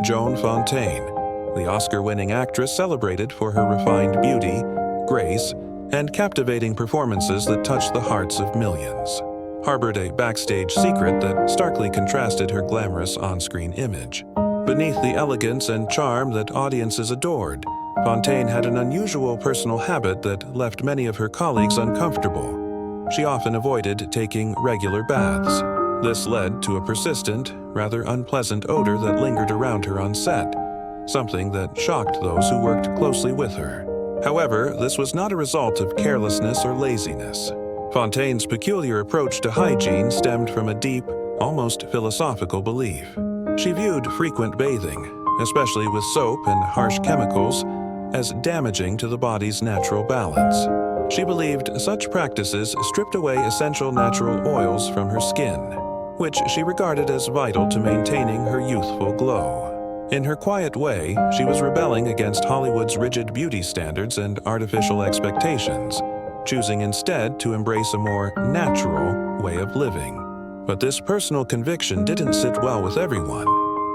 Joan Fontaine, the Oscar-winning actress celebrated for her refined beauty, grace, and captivating performances that touched the hearts of millions, harbored a backstage secret that starkly contrasted her glamorous on-screen image. Beneath the elegance and charm that audiences adored, Fontaine had an unusual personal habit that left many of her colleagues uncomfortable. She often avoided taking regular baths. This led to a persistent, rather unpleasant odor that lingered around her on set, something that shocked those who worked closely with her. However, this was not a result of carelessness or laziness. Fontaine's peculiar approach to hygiene stemmed from a deep, almost philosophical belief. She viewed frequent bathing, especially with soap and harsh chemicals, as damaging to the body's natural balance. She believed such practices stripped away essential natural oils from her skin, which she regarded as vital to maintaining her youthful glow. In her quiet way, she was rebelling against Hollywood's rigid beauty standards and artificial expectations, choosing instead to embrace a more natural way of living. But this personal conviction didn't sit well with everyone.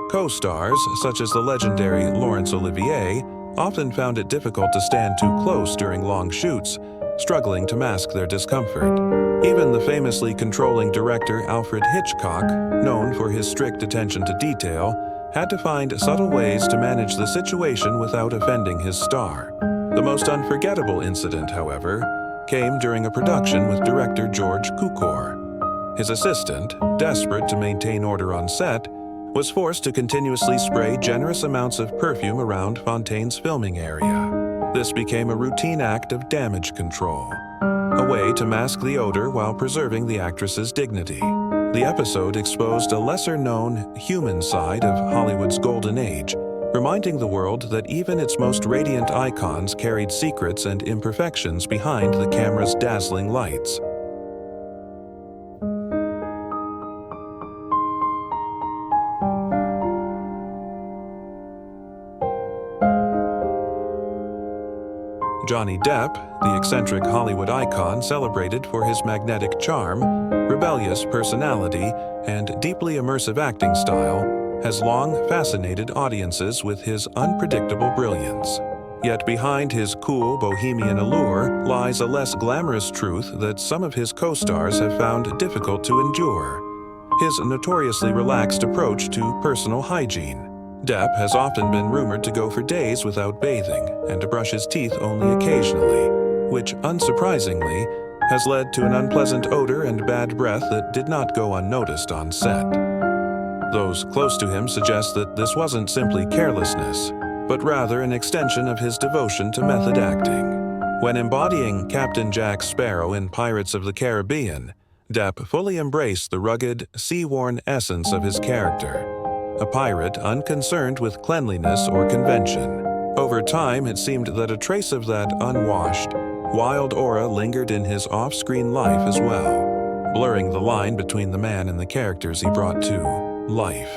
Co-stars, such as the legendary Laurence Olivier, often found it difficult to stand too close during long shoots, struggling to mask their discomfort. Even the famously controlling director Alfred Hitchcock, known for his strict attention to detail, had to find subtle ways to manage the situation without offending his star. The most unforgettable incident, however, came during a production with director George Cukor. His assistant, desperate to maintain order on set, was forced to continuously spray generous amounts of perfume around Fontaine's filming area. This became a routine act of damage control, a way to mask the odor while preserving the actress's dignity. The episode exposed a lesser-known human side of Hollywood's golden age, reminding the world that even its most radiant icons carried secrets and imperfections behind the camera's dazzling lights. Johnny Depp, the eccentric Hollywood icon celebrated for his magnetic charm, rebellious personality, and deeply immersive acting style, has long fascinated audiences with his unpredictable brilliance. Yet behind his cool bohemian allure lies a less glamorous truth that some of his co-stars have found difficult to endure: his notoriously relaxed approach to personal hygiene. Depp has often been rumored to go for days without bathing and to brush his teeth only occasionally, which, unsurprisingly, has led to an unpleasant odor and bad breath that did not go unnoticed on set. Those close to him suggest that this wasn't simply carelessness, but rather an extension of his devotion to method acting. When embodying Captain Jack Sparrow in Pirates of the Caribbean, Depp fully embraced the rugged, sea-worn essence of his character, a pirate unconcerned with cleanliness or convention. Over time, it seemed that a trace of that unwashed, wild aura lingered in his off-screen life as well, blurring the line between the man and the characters he brought to life.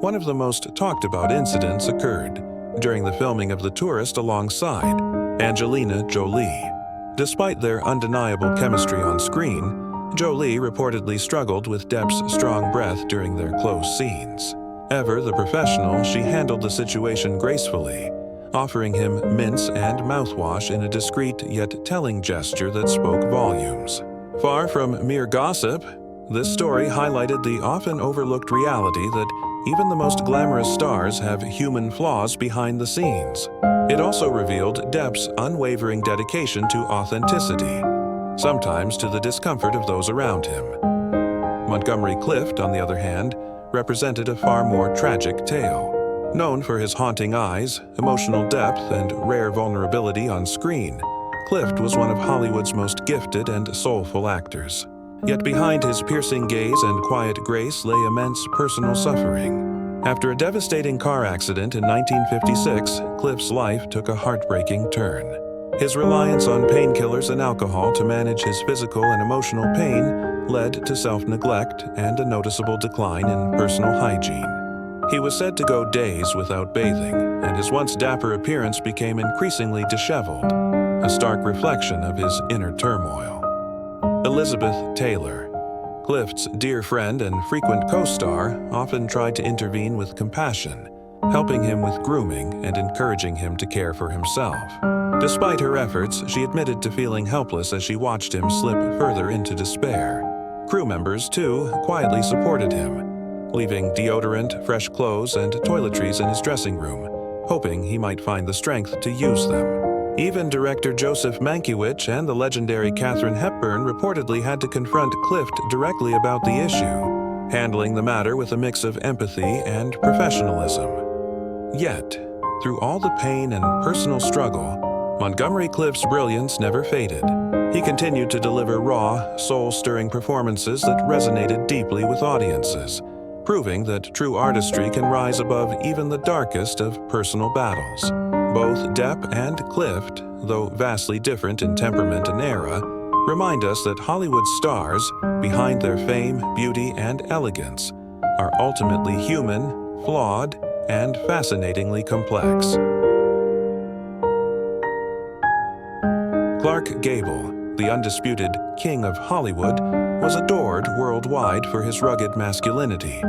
One of the most talked-about incidents occurred during the filming of The Tourist alongside Angelina Jolie. Despite their undeniable chemistry on screen, Jolie reportedly struggled with Depp's strong breath during their close scenes. Ever the professional, she handled the situation gracefully, offering him mints and mouthwash in a discreet yet telling gesture that spoke volumes. Far from mere gossip, this story highlighted the often overlooked reality that even the most glamorous stars have human flaws behind the scenes. It also revealed Depp's unwavering dedication to authenticity, sometimes to the discomfort of those around him. Montgomery Clift, on the other hand, represented a far more tragic tale. Known for his haunting eyes, emotional depth, and rare vulnerability on screen, Clift was one of Hollywood's most gifted and soulful actors. Yet behind his piercing gaze and quiet grace lay immense personal suffering. After a devastating car accident in 1956, Clift's life took a heartbreaking turn. His reliance on painkillers and alcohol to manage his physical and emotional pain led to self-neglect and a noticeable decline in personal hygiene. He was said to go days without bathing, and his once dapper appearance became increasingly disheveled, a stark reflection of his inner turmoil. Elizabeth Taylor, Clift's dear friend and frequent co-star, often tried to intervene with compassion, helping him with grooming and encouraging him to care for himself. Despite her efforts, she admitted to feeling helpless as she watched him slip further into despair. Crew members, too, quietly supported him, leaving deodorant, fresh clothes, and toiletries in his dressing room, hoping he might find the strength to use them. Even director Joseph Mankiewicz and the legendary Katharine Hepburn reportedly had to confront Clift directly about the issue, handling the matter with a mix of empathy and professionalism. Yet, through all the pain and personal struggle, Montgomery Clift's brilliance never faded. He continued to deliver raw, soul-stirring performances that resonated deeply with audiences, proving that true artistry can rise above even the darkest of personal battles. Both Depp and Clift, though vastly different in temperament and era, remind us that Hollywood stars, behind their fame, beauty, and elegance, are ultimately human, flawed, and fascinatingly complex. Clark Gable, the undisputed King of Hollywood, was adored worldwide for his rugged masculinity,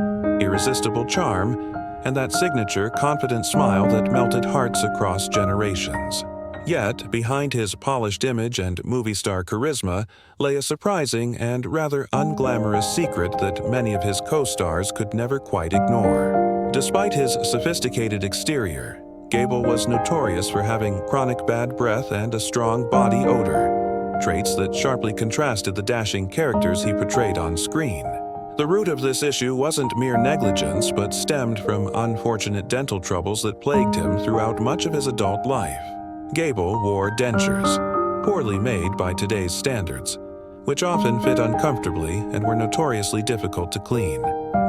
irresistible charm, and that signature confident smile that melted hearts across generations. Yet, behind his polished image and movie star charisma lay a surprising and rather unglamorous secret that many of his co-stars could never quite ignore. Despite his sophisticated exterior, Gable was notorious for having chronic bad breath and a strong body odor, traits that sharply contrasted the dashing characters he portrayed on screen. The root of this issue wasn't mere negligence, but stemmed from unfortunate dental troubles that plagued him throughout much of his adult life. Gable wore dentures, poorly made by today's standards, which often fit uncomfortably and were notoriously difficult to clean.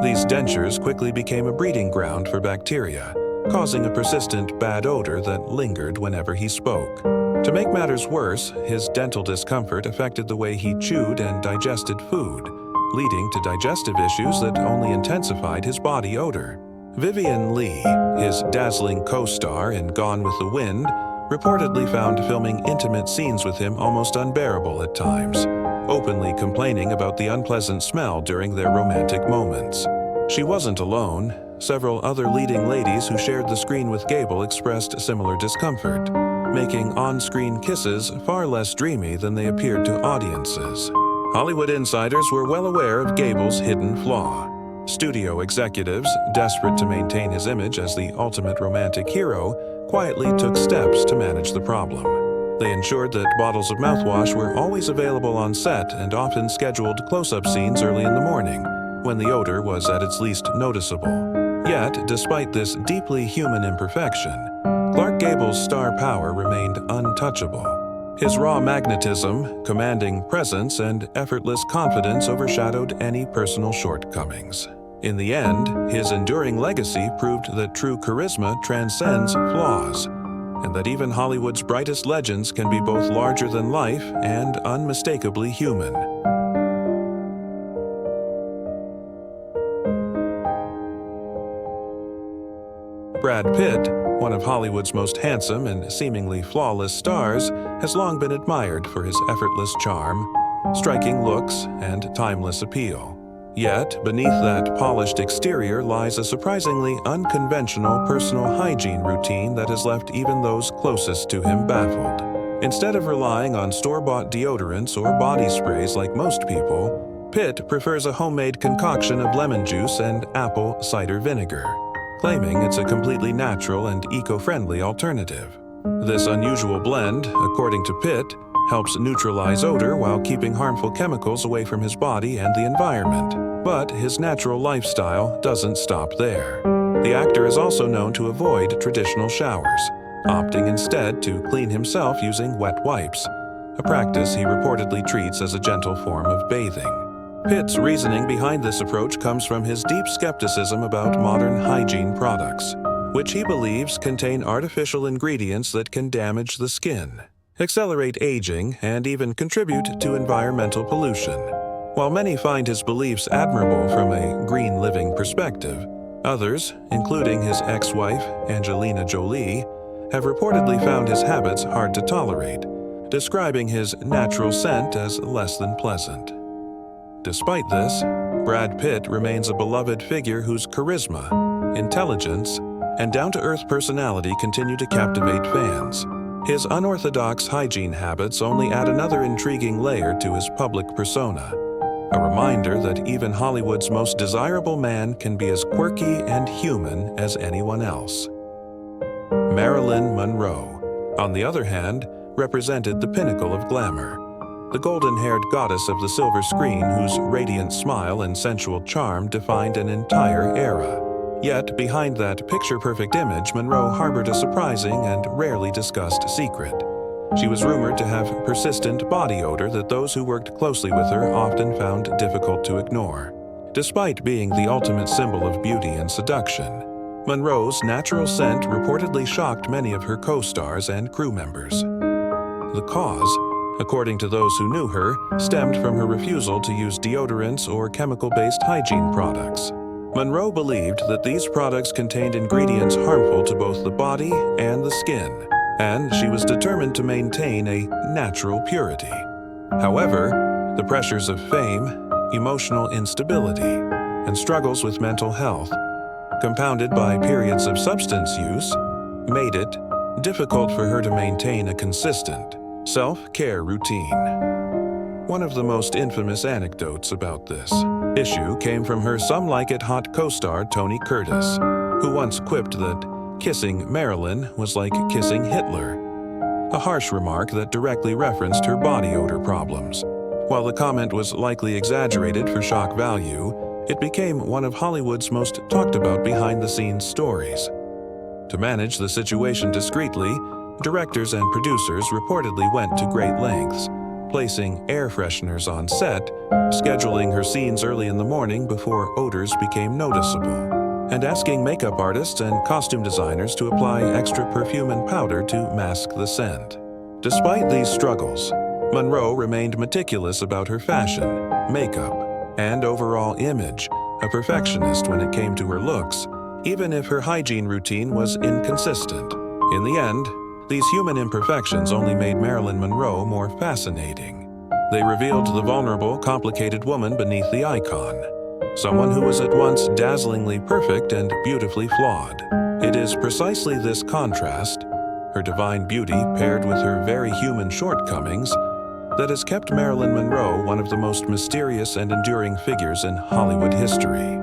These dentures quickly became a breeding ground for bacteria, causing a persistent bad odor that lingered whenever he spoke. To make matters worse, his dental discomfort affected the way he chewed and digested food, leading to digestive issues that only intensified his body odor. Vivien Leigh, his dazzling co-star in Gone with the Wind, reportedly found filming intimate scenes with him almost unbearable at times, openly complaining about the unpleasant smell during their romantic moments. She wasn't alone. Several other leading ladies who shared the screen with Gable expressed similar discomfort, making on-screen kisses far less dreamy than they appeared to audiences. Hollywood insiders were well aware of Gable's hidden flaw. Studio executives, desperate to maintain his image as the ultimate romantic hero, quietly took steps to manage the problem. They ensured that bottles of mouthwash were always available on set and often scheduled close-up scenes early in the morning, when the odor was at its least noticeable. Yet, despite this deeply human imperfection, Clark Gable's star power remained untouchable. His raw magnetism, commanding presence, and effortless confidence overshadowed any personal shortcomings. In the end, his enduring legacy proved that true charisma transcends flaws, and that even Hollywood's brightest legends can be both larger than life and unmistakably human. Brad Pitt, one of Hollywood's most handsome and seemingly flawless stars, has long been admired for his effortless charm, striking looks, and timeless appeal. Yet, beneath that polished exterior lies a surprisingly unconventional personal hygiene routine that has left even those closest to him baffled. Instead of relying on store-bought deodorants or body sprays like most people, Pitt prefers a homemade concoction of lemon juice and apple cider vinegar, claiming it's a completely natural and eco-friendly alternative. This unusual blend, according to Pitt, helps neutralize odor while keeping harmful chemicals away from his body and the environment. But his natural lifestyle doesn't stop there. The actor is also known to avoid traditional showers, opting instead to clean himself using wet wipes, a practice he reportedly treats as a gentle form of bathing. Pitt's reasoning behind this approach comes from his deep skepticism about modern hygiene products, which he believes contain artificial ingredients that can damage the skin, accelerate aging, and even contribute to environmental pollution. While many find his beliefs admirable from a green living perspective, others, including his ex-wife, Angelina Jolie, have reportedly found his habits hard to tolerate, describing his natural scent as less than pleasant. Despite this, Brad Pitt remains a beloved figure whose charisma, intelligence, and down-to-earth personality continue to captivate fans. His unorthodox hygiene habits only add another intriguing layer to his public persona, a reminder that even Hollywood's most desirable man can be as quirky and human as anyone else. Marilyn Monroe, on the other hand, represented the pinnacle of glamour, the golden-haired goddess of the silver screen whose radiant smile and sensual charm defined an entire era. Yet, behind that picture-perfect image, Monroe harbored a surprising and rarely discussed secret. She was rumored to have persistent body odor that those who worked closely with her often found difficult to ignore. Despite being the ultimate symbol of beauty and seduction, Monroe's natural scent reportedly shocked many of her co-stars and crew members. The cause, according to those who knew her, stemmed from her refusal to use deodorants or chemical-based hygiene products. Monroe believed that these products contained ingredients harmful to both the body and the skin, and she was determined to maintain a natural purity. However, the pressures of fame, emotional instability, and struggles with mental health, compounded by periods of substance use, made it difficult for her to maintain a consistent self-care routine. One of the most infamous anecdotes about this issue came from her Some Like It Hot co-star Tony Curtis, who once quipped that kissing Marilyn was like kissing Hitler, a harsh remark that directly referenced her body odor problems. While the comment was likely exaggerated for shock value, it became one of Hollywood's most talked about behind-the-scenes stories. To manage the situation discreetly, directors and producers reportedly went to great lengths, placing air fresheners on set, scheduling her scenes early in the morning before odors became noticeable, and asking makeup artists and costume designers to apply extra perfume and powder to mask the scent. Despite these struggles, Monroe remained meticulous about her fashion, makeup, and overall image, a perfectionist when it came to her looks, even if her hygiene routine was inconsistent. In the end, these human imperfections only made Marilyn Monroe more fascinating. They revealed the vulnerable, complicated woman beneath the icon, someone who was at once dazzlingly perfect and beautifully flawed. It is precisely this contrast, her divine beauty paired with her very human shortcomings, that has kept Marilyn Monroe one of the most mysterious and enduring figures in Hollywood history.